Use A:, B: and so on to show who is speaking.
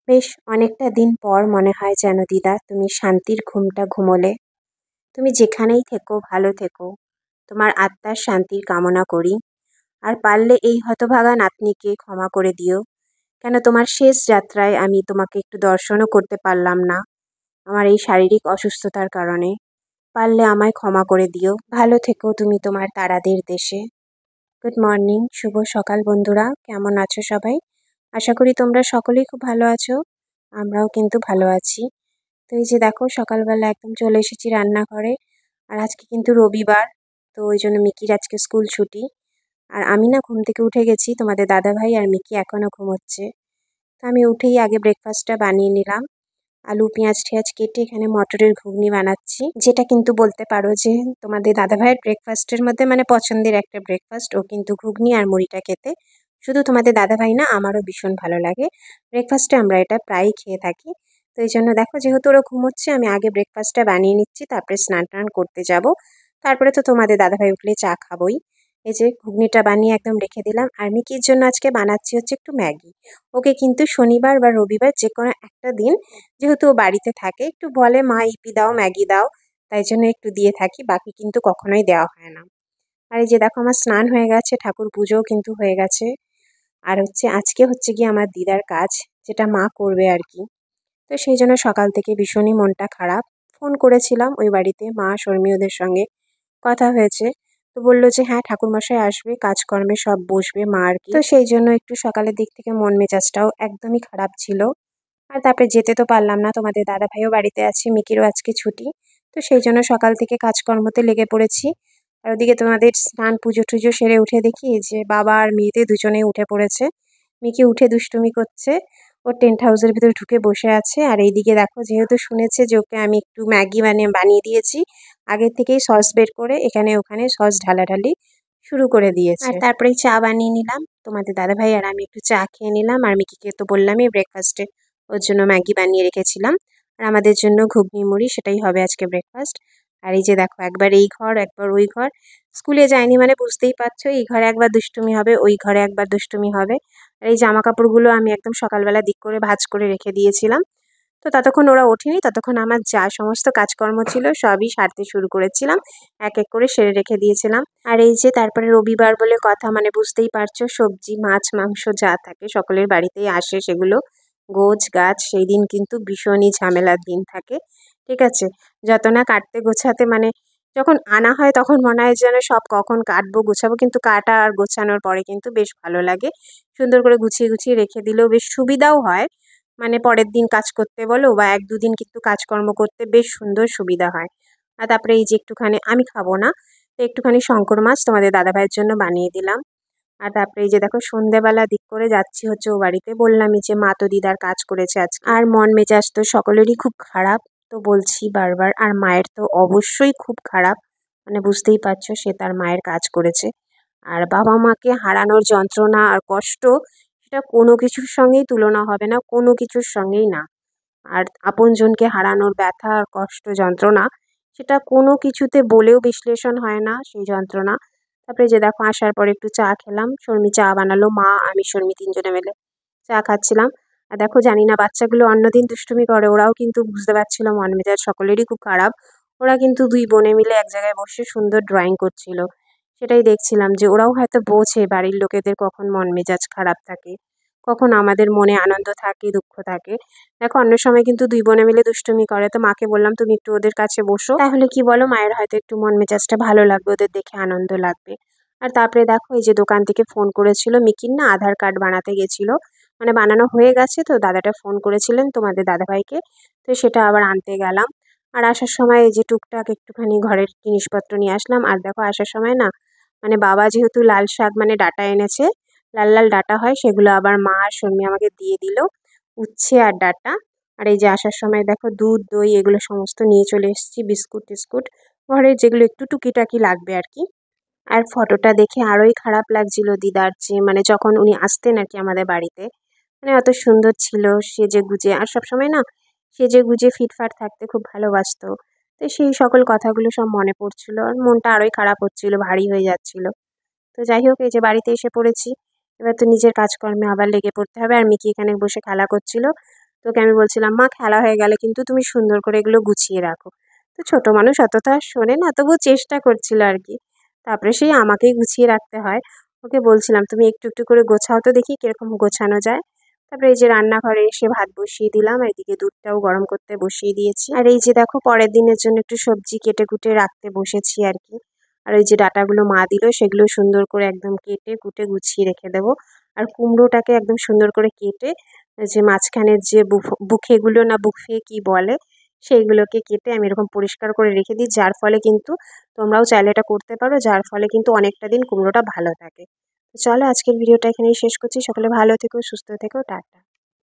A: বেশ অনেকটা দিন পর মনে হয় যেন দিদা তুমি শান্তির ঘুমটা ঘুমোলে। তুমি যেখানেই থেকো ভালো থেকো। তোমার আত্মার শান্তির কামনা করি। আর পারলে এই হতভাগা নাতনিকে ক্ষমা করে দিও। কেন তোমার শেষ যাত্রায় আমি তোমাকে একটু দর্শনও করতে পারলাম না আমার এই শারীরিক অসুস্থতার কারণে। পারলে আমায় ক্ষমা করে দিও। ভালো থেকো তুমি তোমার তারাদের দেশে। গুড মর্নিং, শুভ সকাল বন্ধুরা। কেমন আছো সবাই? আশা করি তোমরা সকলেই খুব ভালো আছো। আমরাও কিন্তু ভালো আছি। তো এই যে দেখো সকালবেলা একদম চলে এসেছি রান্নাঘরে। আর আজকে কিন্তু রবিবার, তো ওই জন্য মিকির আজকে স্কুল ছুটি। আর আমি না ঘুম থেকে উঠে গেছি, তোমাদের দাদাভাই আর মিকি এখনও ঘুমোচ্ছে। তো আমি উঠেই আগে ব্রেকফাস্টটা বানিয়ে নিলাম। আলু পেঁয়াজ টেঁয়াজ কেটে এখানে মটরের ঘুগনি বানাচ্ছি, যেটা কিন্তু বলতে পারো যে তোমাদের দাদাভাইয়ের ব্রেকফাস্টের মধ্যে মানে পছন্দের একটা ব্রেকফাস্ট। ও কিন্তু ঘুগনি আর মুড়িটা খেতে, শুধু তোমাদের দাদাভাই না, আমারও ভীষণ ভালো লাগে। ব্রেকফাস্টে আমরা এটা প্রায়ই খেয়ে থাকি। তো এই জন্য দেখো, যেহেতু ওরা ঘুমোচ্ছে, আমি আগে ব্রেকফাস্টটা বানিয়ে নিচ্ছি, তারপরে স্নান টান করতে যাব। তারপরে তো তোমাদের দাদাভাই উঠলে চা খাবোই। এই যে ঘুগনিটা বানিয়ে একদম রেখে দিলাম। আর মিকির জন্য আজকে বানাচ্ছি হচ্ছে একটু ম্যাগি। ওকে কিন্তু শনিবার বা রবিবার যে কোনো একটা দিন, যেহেতু ও বাড়িতে থাকে, একটু বলে মা ইপি দাও ম্যাগি দাও, তাই জন্য একটু দিয়ে থাকি, বাকি কিন্তু কখনোই দেওয়া হয় না। আর এই যে দেখো আমার স্নান হয়ে গেছে, ঠাকুর পুজোও কিন্তু হয়ে গেছে। আর হচ্ছে আজকে হচ্ছে গিয়ে আমার দিদার কাজ, যেটা মা করবে আর কি। তো সেই জন্য সকাল থেকে ভীষণই মনটা খারাপ। ফোন করেছিলাম ওই বাড়িতে, মা শর্মীয়দের সঙ্গে কথা হয়েছে। তো বললো যে হ্যাঁ ঠাকুরমশাই আসবে, কাজকর্মে সব বসবে মা আর কি। তো সেই জন্য একটু সকালের দিক থেকে মন মেজাজটাও একদমই খারাপ ছিল। আর তারপরে যেতে তো পারলাম না, তোমাদের দাদাভাইও বাড়িতে আছে, মিকিরও আজকে ছুটি। তো সেই জন্য সকাল থেকে কাজকর্মতে লেগে পড়েছি। আর ওদিকে তোমাদের স্নান পুজো টুজো সেরে উঠে দেখি যে বাবা আর মেয়েতে দুজনেই উঠে পড়েছে। মিকি উঠে দুষ্টুমি করছে, ও টেন্ট হাউসের ভিতরে ঢুকে বসে আছে। আর এইদিকে দেখো, যেহেতু শুনেছে যে ওকে আমি একটু ম্যাগি বানিয়ে দিয়েছি, আগের থেকেই সস বের করে এখানে ওখানে সস ঢালাঢালি শুরু করে দিয়েছে। আর তারপরেই চা বানিয়ে নিলাম, তোমাদের দাদাভাই আর আমি একটু চা খেয়ে নিলাম। আর মিকিকে তো বললামই ব্রেকফাস্টে ওর জন্য ম্যাগি বানিয়ে রেখেছিলাম। আর আমাদের জন্য ঘুগনি মুড়ি, সেটাই হবে আজকে ব্রেকফাস্ট। আর এই যে দেখো, একবার এই ঘর একবার ওই ঘর। স্কুলে যায়নি মানে বুঝতেই পারছো, এই ঘরে একবার দুষ্টুমি হবে, ওই ঘরে একবার দুষ্টুমি হবে। আর এই জামা কাপড়গুলো আমি একদম সকালবেলা দিক করে ভাঁজ করে রেখে দিয়েছিলাম। তো ততক্ষণ ওরা ওঠেনি, ততক্ষণ আমার যা সমস্ত কাজকর্ম ছিল সবই সারতে শুরু করেছিলাম, এক এক করে সেরে রেখে দিয়েছিলাম। আর এই যে তারপরে রবিবার বলে কথা, মানে বুঝতেই পারছো, সবজি মাছ মাংস যা থাকে সকলের বাড়িতেই আসে, সেগুলো গোছ গাছ, সেই দিন কিন্তু ভীষণই ঝামেলার দিন থাকে। ঠিক আছে, যত না কাটতে গোছাতে মানে যখন আনা হয় তখন মনে হয় যেন সব কখন কাটবো গোছাবো, কিন্তু কাটা আর গোছানোর পরে কিন্তু বেশ ভালো লাগে। সুন্দর করে গুছিয়ে গুছিয়ে রেখে দিলেও বেশ সুবিধাও হয়, মানে পরের দিন কাজ করতে বলো বা এক দুদিন কিন্তু কাজকর্ম করতে বেশ সুন্দর সুবিধা হয়। আর তারপরে এই যে একটুখানি, আমি খাবো না, তো একটুখানি শঙ্কর মাছ তোমাদের দাদাভাইয়ের জন্য বানিয়ে দিলাম। আর তারপরে এই যে দেখো, সন্ধ্যেবেলা দিক করে যাচ্ছি হচ্ছে ও বাড়িতে। বললামই যে মা তো দিদার কাজ করেছে আজকে। আর মন মেজাজ তো সকলেরই খুব খারাপ, তো বলছি বারবার। আর মায়ের তো অবশ্যই খুব খারাপ, মানে বুঝতেই পারছো, সে তার মায়ের কাজ করেছে। আর বাবা মাকে হারানোর যন্ত্রণা আর কষ্ট, সেটা কোনো কিছুর সঙ্গেই তুলনা হবে না, কোনো কিছুর সঙ্গেই না। আর আপনজনকে হারানোর ব্যথা আর কষ্ট যন্ত্রণা, সেটা কোনো কিছুতে বলেও বিশ্লেষণ হয় না সেই যন্ত্রণা। তারপরে যে দেখো, আসার পরে একটু চা খেলাম, শর্মি চা বানালো, মা আমি শর্মি তিনজনে মিলে চা খাচ্ছিলাম। আর দেখো, জানি না বাচ্চাগুলো অন্যদিন দুষ্টুমি করে, ওরাও কিন্তু বুঝতে পারছিল মন মেজাজ সকলেরই খুব খারাপ। ওরা কিন্তু দুই বোনে মিলে এক জায়গায় বসে সুন্দর ড্রয়িং করছিল। সেটাই দেখছিলাম যে ওরাও হয়তো বোঝে বাড়ির লোকেদের কখন মন মেজাজ খারাপ থাকে, কখন আমাদের মনে আনন্দ থাকে দুঃখ থাকে। দেখো, অন্য সময় কিন্তু দুই বোনে মিলে দুষ্টুমি করে, তো মাকে বললাম তুমি একটু ওদের কাছে বসো, তাহলে কি বলো, মায়ের হয়তো একটু মন মেজাজটা ভালো লাগবে, ওদের দেখে আনন্দ লাগবে। আর তারপরে দেখো, এই যে দোকান থেকে ফোন করেছিল, মিকির না আধার কার্ড বানাতে গেছিল, মানে বানানো হয়ে গেছে, তো দাদাটা ফোন করেছিলেন তোমাদের দাদাভাইকে, তো সেটা আবার আনতে গেলাম। আর আসার সময় এই যে টুকটাক একটুখানি ঘরের জিনিসপত্র নিয়ে আসলাম। আর দেখো, আসার সময় না, মানে বাবা যেহেতু লাল শাক মানে ডাঁটা এনেছে, লাল লাল ডাঁটা হয়, সেগুলো আবার মা আর শর্মি আমাকে দিয়ে দিল, উচ্ছে আর ডাঁটা। আর এই যে আসার সময় দেখো, দুধ দই এগুলো সমস্ত নিয়ে চলে এসেছি, বিস্কুট টিস্কুট, ঘরে যেগুলো একটু টুকিটাকি লাগবে আর কি। আর ফটোটা দেখে আরোই খারাপ লাগছিল দিদার, যে মানে যখন উনি আসতেন আর কি আমাদের বাড়িতে, মানে অত সুন্দর ছিল সেজে গুজে, আর সবসময় না সেজে গুজে ফিটফাট থাকতে খুব ভালোবাসতো। তো সেই সকল কথাগুলো সব মনে পড়ছিল, আর মনটা আরোই খারাপ হচ্ছিল, ভারী হয়ে যাচ্ছিল। তো যাই হোক, এই যে বাড়িতে এসে পড়েছি, এবার তো নিজের কাজকর্মে আবার লেগে পড়তে হবে। আর মিকি এখানে বসে খেলা করছিল, তো তোকে আমি বলছিলাম মা খেলা হয়ে গেলে কিন্তু তুমি সুন্দর করে এগুলো গুছিয়ে রাখো। তো ছোট মানুষ অত তো আর শোনে না, তবুও চেষ্টা করছিল আর কি। তারপরে সেই আমাকেই গুছিয়ে রাখতে হয়। ওকে বলছিলাম তুমি একটু একটু করে গোছাও তো দেখি কিরকম গোছানো যায়। তারপরে এই যে রান্নাঘরে এসে ভাত বসিয়ে দিলাম, আর এদিকে দুধটাও গরম করতে বসিয়ে দিয়েছি। আর এই যে দেখো পরের দিনের জন্য একটু সবজি কেটে কুটে রাখতে বসেছি আর কি। আর ওই যে ডাঁটাগুলো মা দিল সেগুলো সুন্দর করে একদম কেটে কুটে গুছিয়ে রেখে দেবো। আর কুমড়োটাকে একদম সুন্দর করে কেটে ওই যে মাঝখানের যে বুকেগুলো না বুফে কি বলে, সেইগুলোকে কেটে আমি এরকম পরিষ্কার করে রেখে দিই, যার ফলে কিন্তু তোমরাও চাইলে এটা করতে পারো, যার ফলে কিন্তু অনেকটা দিন কুমড়োটা ভালো থাকে। তো চলো আজকের ভিডিওটা এখানেই শেষ করছি। সকলে ভালো থেকো, সুস্থ থেকো, টাটা।